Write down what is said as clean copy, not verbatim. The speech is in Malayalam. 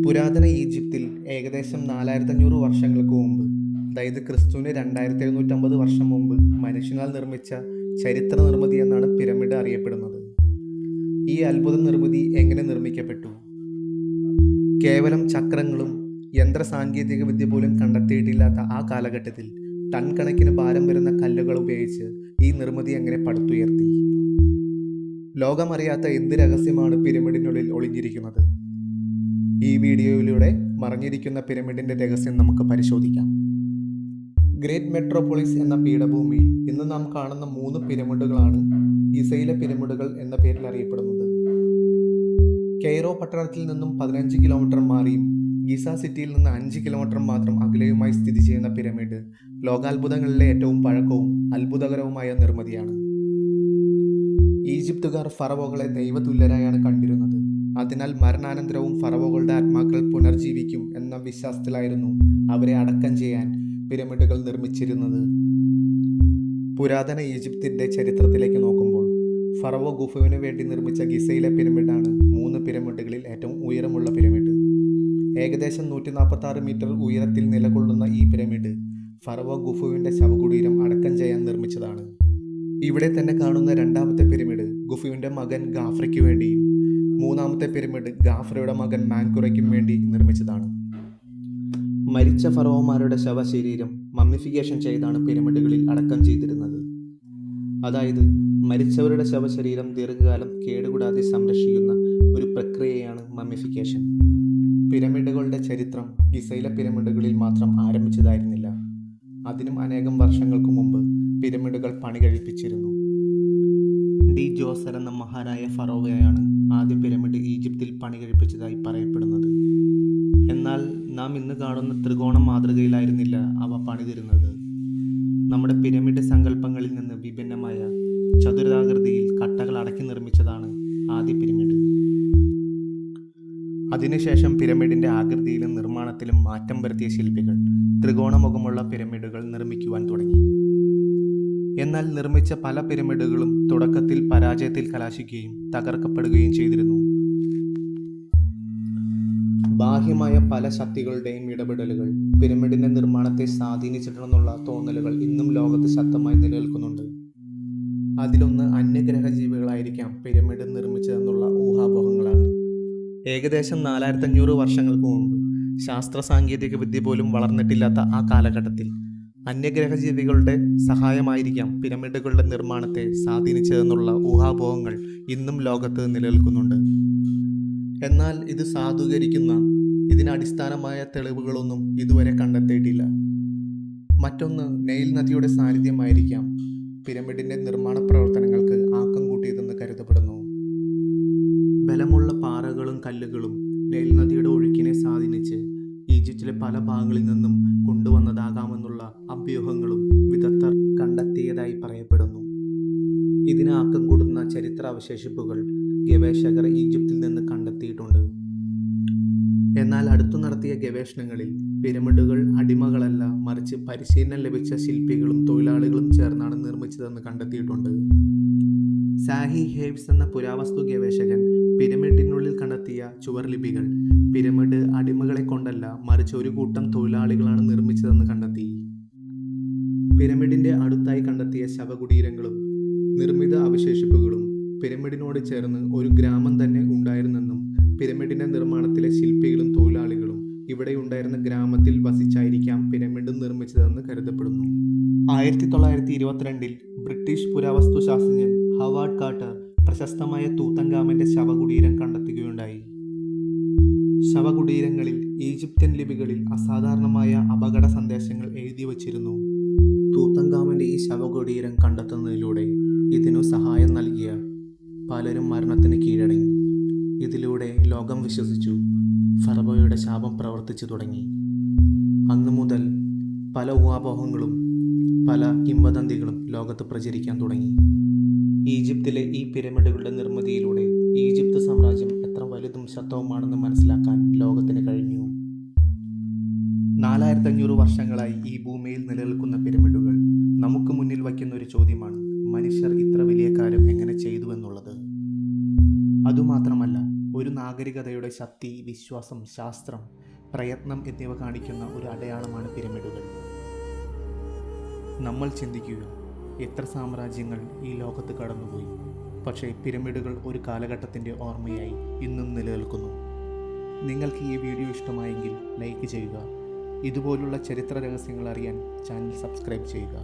പുരാതന ഈജിപ്തിൽ ഏകദേശം 4500 വർഷങ്ങൾക്ക് മുമ്പ്, അതായത് ക്രിസ്തുവിന് 2750 വർഷം മുമ്പ് മനുഷ്യനാൽ നിർമ്മിച്ച ചരിത്ര നിർമ്മിതി എന്നാണ് പിരമിഡ് അറിയപ്പെടുന്നത്. ഈ അത്ഭുത നിർമ്മിതി എങ്ങനെ നിർമ്മിക്കപ്പെട്ടു? കേവലം ചക്രങ്ങളും യന്ത്ര സാങ്കേതിക വിദ്യ പോലും കണ്ടെത്തിയിട്ടില്ലാത്ത ആ കാലഘട്ടത്തിൽ ടൺ കണക്കിന് ഭാരം വരുന്ന കല്ലുകൾ ഉപയോഗിച്ച് ഈ നിർമ്മിതി എങ്ങനെ പടുത്തുയർത്തി? ലോകമറിയാത്ത എന്ത് രഹസ്യമാണ് പിരമിഡിനുള്ളിൽ ഒളിഞ്ഞിരിക്കുന്നത്? ഈ വീഡിയോയിലൂടെ മറഞ്ഞിരിക്കുന്ന പിരമിഡിന്റെ രഹസ്യം നമുക്ക് പരിശോധിക്കാം. ഗ്രേറ്റ് മെട്രോപോളിസ് എന്ന പീഠഭൂമിയിൽ ഇന്ന് നാം കാണുന്ന 3 പിരമിഡുകളാണ് ഗിസയിലെ പിരമിഡുകൾ എന്ന പേരിൽ അറിയപ്പെടുന്നത്. കെയ്റോ പട്ടണത്തിൽ നിന്നും 15 കിലോമീറ്റർ മാറിയും ഗിസ സിറ്റിയിൽ നിന്ന് 5 കിലോമീറ്റർ മാത്രം അകലെയുമായി സ്ഥിതി ചെയ്യുന്ന പിരമിഡ് ലോകാത്ഭുതങ്ങളിലെ ഏറ്റവും പഴക്കവും അത്ഭുതകരവുമായ നിർമ്മിതിയാണ്. ഈജിപ്തുകാർ ഫറവോകളെ ദൈവതുല്യരായാണ് കണ്ടിരുന്നത്. അതിനാൽ മരണാനന്തരവും ഫറവോകളുടെ ആത്മാക്കൾ പുനർജീവിക്കും എന്ന വിശ്വാസത്തിലായിരുന്നു അവരെ അടക്കം ചെയ്യാൻ പിരമിഡുകൾ നിർമ്മിച്ചിരുന്നത്. പുരാതന ഈജിപ്തിൻ്റെ ചരിത്രത്തിലേക്ക് നോക്കുമ്പോൾ ഫറവോ ഖുഫുവിന് വേണ്ടി നിർമ്മിച്ച ഗിസയിലെ പിരമിഡാണ് 3 പിരമിഡുകളിൽ ഏറ്റവും ഉയരമുള്ള പിരമിഡ്. ഏകദേശം 146 മീറ്റർ ഉയരത്തിൽ നിലകൊള്ളുന്ന ഈ പിരമിഡ് ഫറവോ ഖുഫുവിൻ്റെ ശവകുടീരം അടക്കം ചെയ്യാൻ നിർമ്മിച്ചതാണ്. ഇവിടെ തന്നെ കാണുന്ന രണ്ടാമത്തെ പിരമിഡ് ഖുഫുവിൻ്റെ മകൻ ഗാഫ്രയ്ക്ക് വേണ്ടിയും മൂന്നാമത്തെ പിരമിഡ് ഗാഫ്രയുടെ മകൻ മാൻകുറയ്ക്കും വേണ്ടി നിർമ്മിച്ചതാണ്. മരിച്ച ഫറവോമാരുടെ ശവശരീരം മമ്മിഫിക്കേഷൻ ചെയ്താണ് പിരമിഡുകളിൽ അടക്കം ചെയ്തിരുന്നത്. അതായത് മരിച്ചവരുടെ ശവശരീരം ദീർഘകാലം കേടുകൂടാതെ സംരക്ഷിക്കുന്ന ഒരു പ്രക്രിയയാണ് മമ്മിഫിക്കേഷൻ. പിരമിഡുകളുടെ ചരിത്രം ഗിസയിലെ പിരമിഡുകളിൽ മാത്രം ആരംഭിച്ചതായിരുന്നില്ല. അതിനും അനേകം വർഷങ്ങൾക്ക് മുമ്പ് പിരമിഡുകൾ പണി കഴിപ്പിച്ചിരുന്നു. ഡി ജോസർ എന്ന മഹാനായ ഫറോവയാണ് ആദ്യ പിരമിഡ് ഈജിപ്തിൽ പണി കഴിപ്പിച്ചതായി പറയപ്പെടുന്നത്. എന്നാൽ നാം ഇന്ന് കാണുന്ന ത്രികോണ മാതൃകയിലായിരുന്നില്ല അവ പണിതിരുന്നത്. നമ്മുടെ പിരമിഡ് സങ്കല്പങ്ങളിൽ നിന്ന് വിഭിന്നമായ ചതുരാകൃതിയിൽ കട്ടകൾ അടക്കി നിർമ്മിച്ചതാണ് ആദ്യ പിരമിഡ്. അതിനുശേഷം പിരമിഡിന്റെ ആകൃതിയിലും നിർമ്മാണത്തിലും മാറ്റം വരുത്തിയ ശില്പികൾ ത്രികോണമുഖമുള്ള പിരമിഡുകൾ നിർമ്മിക്കുവാൻ തുടങ്ങി. എന്നാൽ നിർമ്മിച്ച പല പിരമിഡുകളും തുടക്കത്തിൽ പരാജയത്തിൽ കലാശിക്കുകയും തകർക്കപ്പെടുകയും ചെയ്തിരുന്നു. ബാഹ്യമായ പല ശക്തികളുടെയും ഇടപെടലുകൾ പിരമിഡിന്റെ നിർമ്മാണത്തെ സ്വാധീനിച്ചിട്ടുണ്ടെന്നുള്ള തോന്നലുകൾ ഇന്നും ലോകത്ത് ശക്തമായി നിലനിൽക്കുന്നുണ്ട്. അതിലൊന്ന് അന്യഗ്രഹ ജീവികളായിരിക്കാം പിരമിഡ് നിർമ്മിച്ചതെന്നുള്ള ഊഹാപോഹങ്ങളാണ്. ഏകദേശം 4500 വർഷങ്ങൾക്ക് മുമ്പ് ശാസ്ത്ര സാങ്കേതിക വിദ്യ പോലും വളർന്നിട്ടില്ലാത്ത ആ കാലഘട്ടത്തിൽ അന്യഗ്രഹജീവികളുടെ സഹായമായിരിക്കാം പിരമിഡുകളുടെ നിർമ്മാണത്തെ സ്വാധീനിച്ചതെന്നുള്ള ഊഹാപോഹങ്ങൾ ഇന്നും ലോകത്ത് നിലനിൽക്കുന്നുണ്ട്. എന്നാൽ ഇത് സാധൂകരിക്കുന്ന ഇതിനടിസ്ഥാനമായ തെളിവുകളൊന്നും ഇതുവരെ കണ്ടെത്തിയിട്ടില്ല. മറ്റൊന്ന് നൈൽ നദിയുടെ സാന്നിധ്യമായിരിക്കാം പിരമിഡിന്റെ നിർമ്മാണ പ്രവർത്തനങ്ങൾക്ക് ആക്കം കൂട്ടിയതെന്ന് കരുതപ്പെടുന്നു. ബലമുള്ള പാറകളും കല്ലുകളും നൈൽ നദിയുടെ ഒഴുക്കിനെ സ്വാധീനിച്ച് ഈജിപ്തിലെ പല ഭാഗങ്ങളിൽ നിന്നും കൊണ്ടുവന്നതാകാമെന്നുള്ള അഭ്യൂഹങ്ങളും വിദഗ്ധർ കണ്ടെത്തിയതായി പറയപ്പെടുന്നു. ഇതിന് ആക്കം കൂടുന്ന ചരിത്ര അവശേഷിപ്പുകൾ ഗവേഷകർ ഈജിപ്തിൽ നിന്ന് കണ്ടെത്തിയിട്ടുണ്ട്. എന്നാൽ അടുത്തു നടത്തിയ ഗവേഷണങ്ങളിൽ പിരമിഡുകൾ അടിമകളല്ല, മറിച്ച് പരിശീലനം ലഭിച്ച ശില്പികളും തൊഴിലാളികളും ചേർന്നാണ് നിർമ്മിച്ചതെന്ന് കണ്ടെത്തിയിട്ടുണ്ട്. സാഹി ഹേബ്സ് എന്ന പുരാവസ്തു ഗവേഷകൻ പിരമിഡിനുള്ളിൽ കണ്ടെത്തിയ ചുവർലിപികൾ പിരമിഡ് അടിമകളെ കൊണ്ടല്ല, മറിച്ച് ഒരു കൂട്ടം തൊഴിലാളികളാണ് നിർമ്മിച്ചതെന്ന് കണ്ടെത്തി. പിരമിഡിന്റെ അടുത്തായി കണ്ടെത്തിയ ശവകുടീരങ്ങളും നിർമ്മിത അവശേഷിപ്പുകളും പിരമിഡിനോട് ചേർന്ന് ഒരു ഗ്രാമം തന്നെ ഉണ്ടായിരുന്നെന്നും പിരമിഡിന്റെ നിർമ്മാണത്തിലെ ശില്പികളും തൊഴിലാളികളും ഇവിടെ ഉണ്ടായിരുന്ന ഗ്രാമത്തിൽ വസിച്ചായിരിക്കാം പിരമിഡ് നിർമ്മിച്ചതെന്ന് കരുതപ്പെടുന്നു. 1922 ബ്രിട്ടീഷ് പുരാവസ്തു ശാസ്ത്രജ്ഞൻ ഹവാർഡ് കാർട്ടർ പ്രശസ്തമായ തൂത്തൻഖാമന്റെ ശവകുടീരം കണ്ടെത്തുകയുണ്ടായി. ശവകുടീരങ്ങളിൽ ഈജിപ്ഷ്യൻ ലിപികളിൽ അസാധാരണമായ അപകട സന്ദേശങ്ങൾ എഴുതി വച്ചിരുന്നു. തൂത്തൻഖാമന്റെ ഈ ശവകുടീരം കണ്ടെത്തുന്നതിലൂടെ ഇതിനു സഹായം നൽകിയ പലരും മരണത്തിന് കീഴടങ്ങി. ഇതിലൂടെ ലോകം വിശ്വസിച്ചു ഫറവോയുടെ ശാപം പ്രവർത്തിച്ചു തുടങ്ങി. അന്നു മുതൽ പല ഊഹാപോഹങ്ങളും പല കിംവദന്തികളും ലോകത്ത് പ്രചരിക്കാൻ തുടങ്ങി. ഈജിപ്തിലെ ഈ പിരമിഡുകളുടെ നിർമ്മിതിയിലൂടെ ഈജിപ്ത് സാമ്രാജ്യം എത്ര വലുതും ശക്തവുമാണെന്ന് മനസ്സിലാക്കാൻ ലോകത്തിന് കഴിഞ്ഞു. 4500 വർഷങ്ങളായി ഈ ഭൂമിയിൽ നിലനിൽക്കുന്ന പിരമിഡുകൾ നമുക്ക് മുന്നിൽ വയ്ക്കുന്ന ഒരു ചോദ്യമാണ്: മനുഷ്യർ ഇത്ര വലിയ കാര്യം എങ്ങനെ ചെയ്തു എന്നുള്ളത്. അതുമാത്രമല്ല, ഒരു നാഗരികതയുടെ ശക്തി, വിശ്വാസം, ശാസ്ത്രം, പ്രയത്നം എന്നിവ കാണിക്കുന്ന ഒരു അടയാളമാണ് പിരമിഡുകൾ. നമ്മൾ ചിന്തിക്കുക, എത്ര സാമ്രാജ്യങ്ങൾ ഈ ലോകത്ത് കടന്നുപോയി, പക്ഷേ പിരമിഡുകൾ ഒരു കാലഘട്ടത്തിൻ്റെ ഓർമ്മയായി ഇന്നും നിലനിൽക്കുന്നു. നിങ്ങൾക്ക് ഈ വീഡിയോ ഇഷ്ടമായെങ്കിൽ ലൈക്ക് ചെയ്യുക. ഇതുപോലുള്ള ചരിത്ര രഹസ്യങ്ങൾ അറിയാൻ ചാനൽ സബ്സ്ക്രൈബ് ചെയ്യുക.